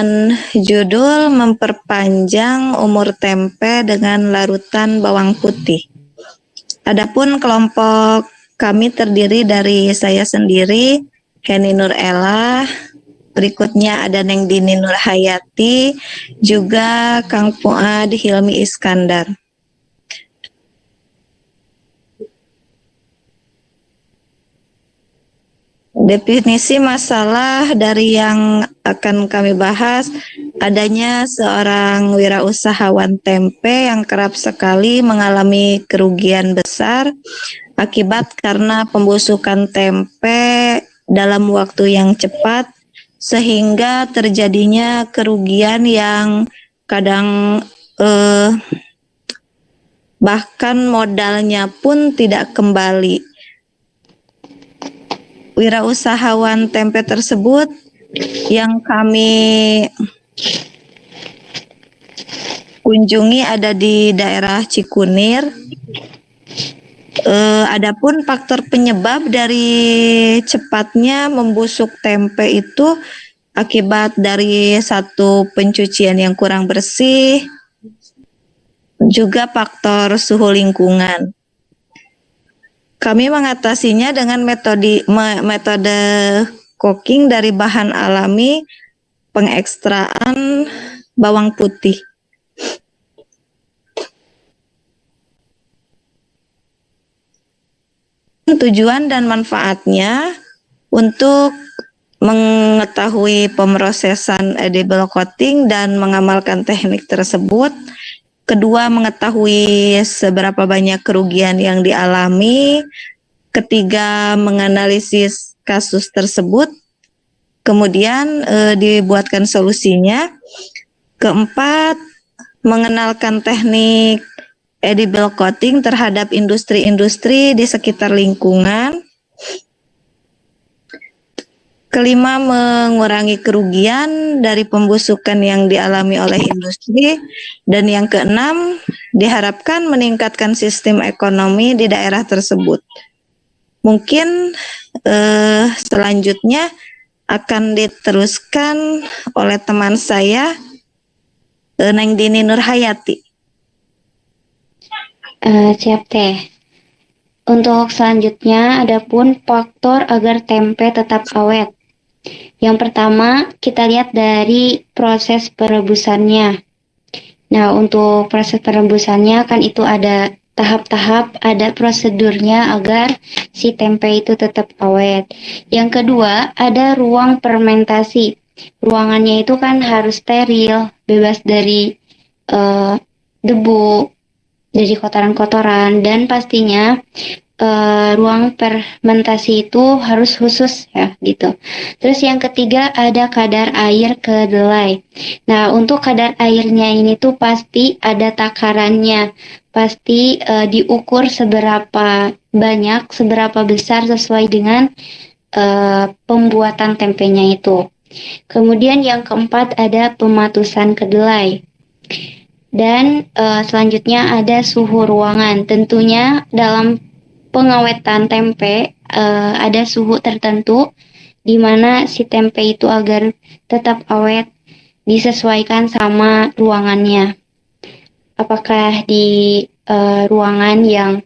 dengan judul memperpanjang umur tempe dengan larutan bawang putih. Adapun kelompok kami terdiri dari saya sendiri, Heni Nur Ella, berikutnya ada Neng Dini Nur Hayati, juga Kang Fuad Hilmi Iskandar. Definisi masalah dari yang akan kami bahas, adanya seorang wirausahawan tempe yang kerap sekali mengalami kerugian besar akibat karena pembusukan tempe dalam waktu yang cepat, sehingga terjadinya kerugian yang kadang bahkan modalnya pun tidak kembali. Wirausahawan tempe tersebut yang kami kunjungi ada di daerah Cikunir. Adapun faktor penyebab dari cepatnya membusuk tempe itu akibat dari satu pencucian yang kurang bersih, juga faktor suhu lingkungan. Kami mengatasinya dengan metode cooking dari bahan alami pengekstraan bawang putih. Tujuan dan manfaatnya untuk mengetahui pemrosesan edible coating dan mengamalkan teknik tersebut. Kedua, mengetahui seberapa banyak kerugian yang dialami. Ketiga, menganalisis kasus tersebut. Kemudian dibuatkan solusinya. Keempat, mengenalkan teknik edible coating terhadap industri-industri di sekitar lingkungan. Kelima, mengurangi kerugian dari pembusukan yang dialami oleh industri. Dan yang keenam, diharapkan meningkatkan sistem ekonomi di daerah tersebut. Mungkin selanjutnya akan diteruskan oleh teman saya, Neng Dini Nur Hayati. Siap teh. Untuk selanjutnya, adapun faktor agar tempe tetap awet. Yang pertama, kita lihat dari proses perebusannya. Nah, untuk proses perebusannya kan itu ada tahap-tahap, ada prosedurnya agar si tempe itu tetap awet. Yang kedua, ada ruang fermentasi. Ruangannya itu kan harus steril, bebas dari debu, dari kotoran-kotoran, dan pastinya ruang fermentasi itu harus khusus ya gitu. Terus yang ketiga ada kadar air kedelai. Nah, untuk kadar airnya ini tuh pasti ada takarannya. Pasti diukur seberapa banyak, seberapa besar sesuai dengan pembuatan tempenya itu. Kemudian yang keempat ada pematusan kedelai. Dan selanjutnya ada suhu ruangan. Tentunya dalam pengawetan tempe ada suhu tertentu di mana si tempe itu agar tetap awet disesuaikan sama ruangannya. Apakah di ruangan yang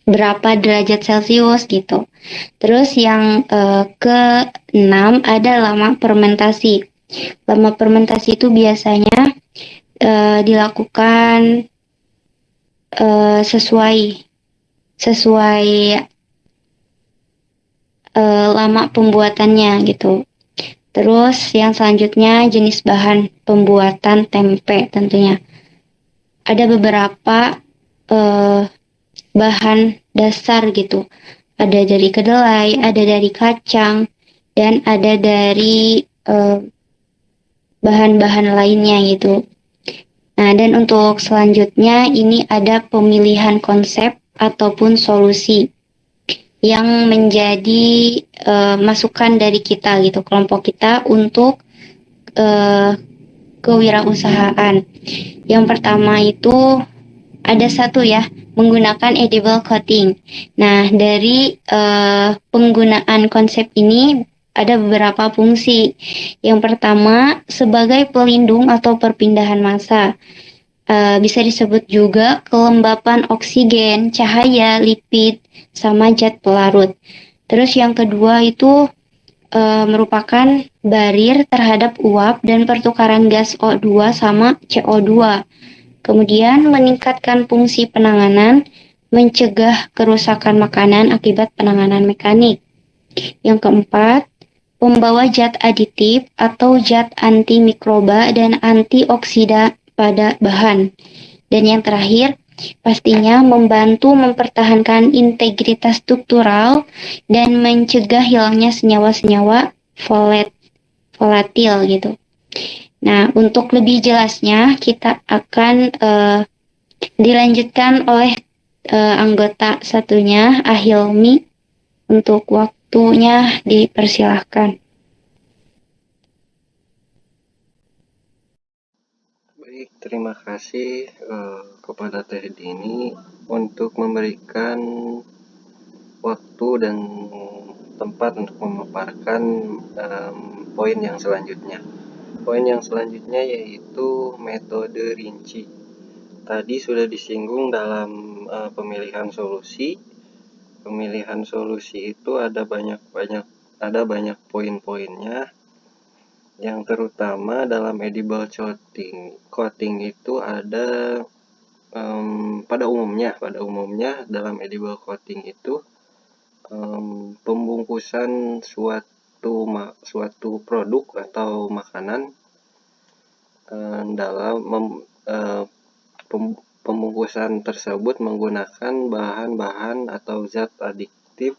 berapa derajat Celcius gitu. Terus yang ke-6 ada lama fermentasi. Lama fermentasi itu biasanya dilakukan sesuai lama pembuatannya gitu. Terus yang selanjutnya jenis bahan pembuatan tempe tentunya. Ada beberapa bahan dasar gitu. Ada dari kedelai, ada dari kacang, dan ada dari bahan-bahan lainnya gitu. Nah, dan untuk selanjutnya ini ada pemilihan konsep ataupun solusi yang menjadi masukan dari kita gitu, kelompok kita untuk kewirausahaan. Yang pertama itu ada satu ya, menggunakan edible coating. Nah, dari penggunaan konsep ini ada beberapa fungsi. Yang pertama, sebagai pelindung atau perpindahan massa. Bisa disebut juga kelembapan oksigen, cahaya, lipid, sama zat pelarut. Terus yang kedua itu merupakan barir terhadap uap dan pertukaran gas O2 sama CO2. Kemudian meningkatkan fungsi penanganan, mencegah kerusakan makanan akibat penanganan mekanik. Yang keempat, pembawa zat aditif atau zat antimikroba dan antioksida pada bahan. Dan yang terakhir, pastinya membantu mempertahankan integritas struktural dan mencegah hilangnya senyawa-senyawa volatil gitu. Nah, untuk lebih jelasnya kita akan dilanjutkan oleh anggota satunya, Ahilmi. Untuk waktunya dipersilahkan. Baik, terima kasih kepada Teh Dini untuk memberikan waktu dan tempat untuk memaparkan poin yang selanjutnya. Poin yang selanjutnya yaitu metode rinci. Tadi sudah disinggung dalam pemilihan solusi. Pemilihan solusi itu ada banyak poin-poinnya. Yang terutama dalam edible coating itu ada pada umumnya dalam edible coating itu pembungkusan suatu produk atau makanan dalam pembungkusan tersebut menggunakan bahan-bahan atau zat adiktif,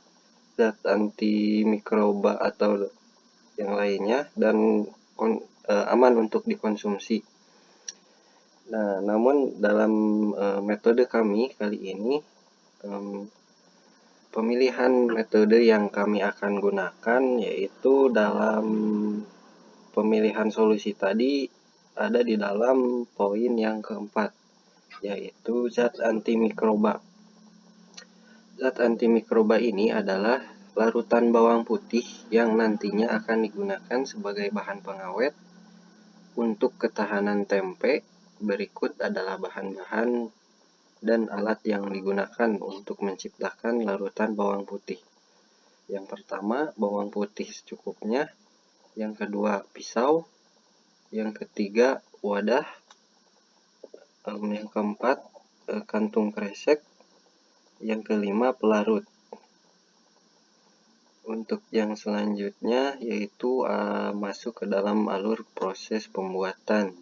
zat antimikroba atau yang lainnya dan aman untuk dikonsumsi. Nah, namun dalam metode kami kali ini, pemilihan metode yang kami akan gunakan yaitu dalam pemilihan solusi tadi ada di dalam poin yang keempat, yaitu zat antimikroba. Zat antimikroba ini adalah larutan bawang putih yang nantinya akan digunakan sebagai bahan pengawet untuk ketahanan tempe. Berikut adalah bahan-bahan dan alat yang digunakan untuk menciptakan larutan bawang putih. Yang pertama, bawang putih secukupnya. Yang kedua, pisau. Yang ketiga, wadah. Yang keempat, kantung kresek. Yang kelima, pelarut. Untuk yang selanjutnya yaitu masuk ke dalam alur proses pembuatan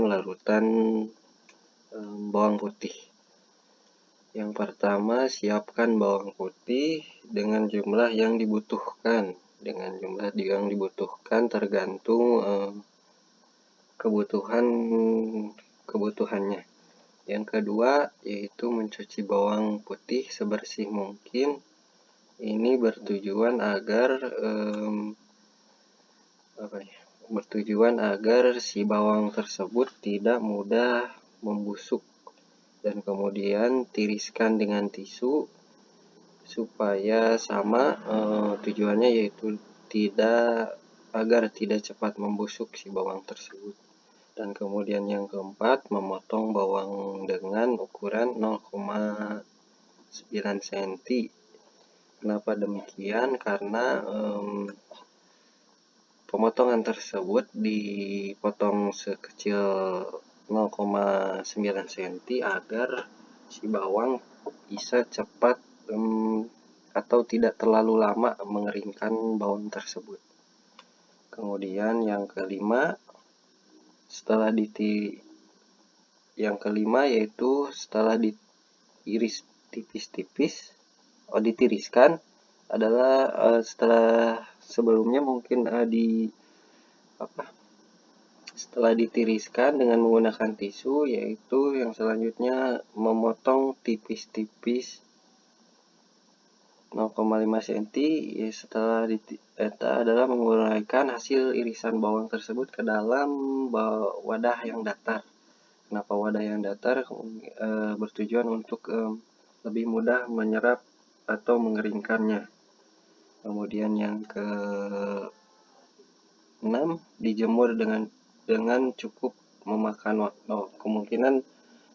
larutan bawang putih. Yang pertama, siapkan bawang putih dengan jumlah yang dibutuhkan. Tergantung kebutuhannya. Yang kedua, yaitu mencuci bawang putih sebersih mungkin. Ini bertujuan agar si bawang tersebut tidak mudah membusuk, dan kemudian tiriskan dengan tisu supaya sama tujuannya, yaitu agar tidak cepat membusuk si bawang tersebut. Dan kemudian yang keempat, memotong bawang dengan ukuran 0,9 cm. Kenapa demikian? Karena pemotongan tersebut dipotong sekecil 0,9 cm agar si bawang bisa cepat atau tidak terlalu lama mengeringkan bawang tersebut. Kemudian yang kelima, yaitu setelah diiris tipis-tipis, ditiriskan adalah setelah sebelumnya mungkin setelah ditiriskan dengan menggunakan tisu, yaitu yang selanjutnya memotong tipis-tipis 0,5 cm. Setelah adalah menguraikan hasil irisan bawang tersebut ke dalam wadah yang datar. Kenapa wadah yang datar? Bertujuan untuk lebih mudah menyerap atau mengeringkannya. Kemudian yang ke-6, dijemur dengan cukup memakan waktu. Kemungkinan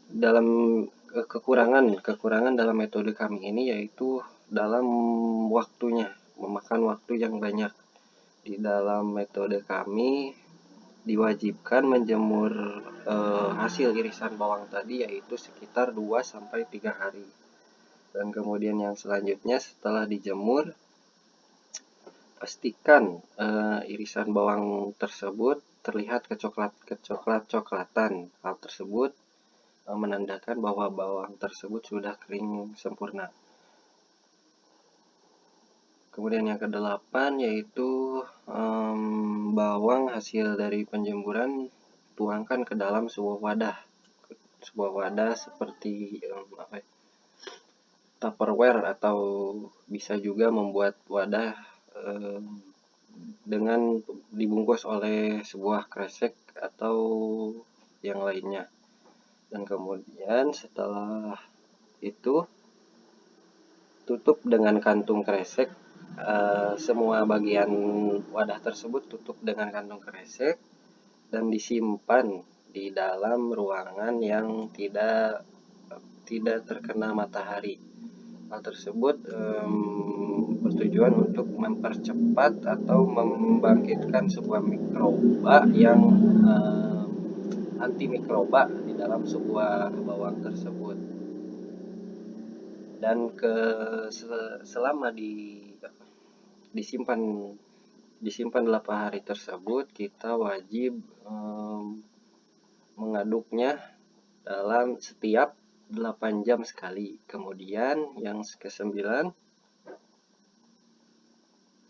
dalam kekurangan dalam metode kami ini yaitu dalam waktunya, memakan waktu yang banyak. Di dalam metode kami diwajibkan menjemur hasil irisan bawang tadi yaitu sekitar 2-3 hari. Dan kemudian yang selanjutnya setelah dijemur, pastikan irisan bawang tersebut terlihat kecoklat-coklatan. Hal tersebut menandakan bahwa bawang tersebut sudah kering sempurna. Kemudian yang ke-8 yaitu bawang hasil dari penjemuran tuangkan ke dalam sebuah wadah seperti Tupperware, atau bisa juga membuat wadah dengan dibungkus oleh sebuah kresek atau yang lainnya. Dan kemudian setelah itu tutup dengan kantung kresek. Semua bagian wadah tersebut tutup dengan kantung kresek dan disimpan di dalam ruangan yang tidak terkena matahari. Hal tersebut bertujuan untuk mempercepat atau membangkitkan sebuah mikroba yang antimikroba di dalam sebuah bawang tersebut. Dan selama disimpan 8 hari tersebut, kita wajib mengaduknya dalam setiap 8 jam sekali. Kemudian yang ke-9,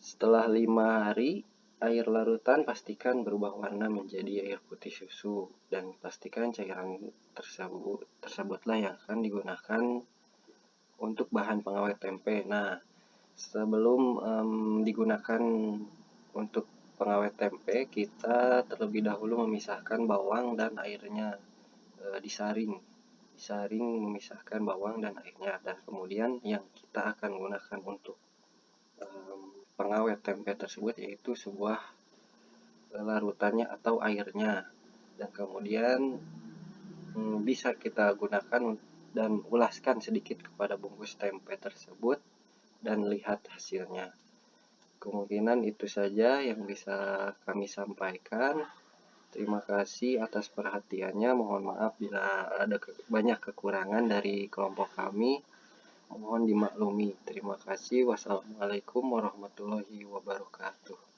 setelah 5 hari, air larutan pastikan berubah warna menjadi air putih susu, dan pastikan cairan tersebutlah yang akan digunakan untuk bahan pengawet tempe. Nah, sebelum digunakan untuk pengawet tempe, kita terlebih dahulu memisahkan bawang dan airnya, disaring memisahkan bawang dan airnya, dan kemudian yang kita akan gunakan untuk pengawet tempe tersebut yaitu sebuah larutannya atau airnya, dan kemudian bisa kita gunakan dan ulaskan sedikit kepada bungkus tempe tersebut dan lihat hasilnya. Kemungkinan itu saja yang bisa kami sampaikan. Terima kasih atas perhatiannya. Mohon maaf bila ada banyak kekurangan dari kelompok kami. Mohon dimaklumi. Terima kasih. Wassalamualaikum warahmatullahi wabarakatuh.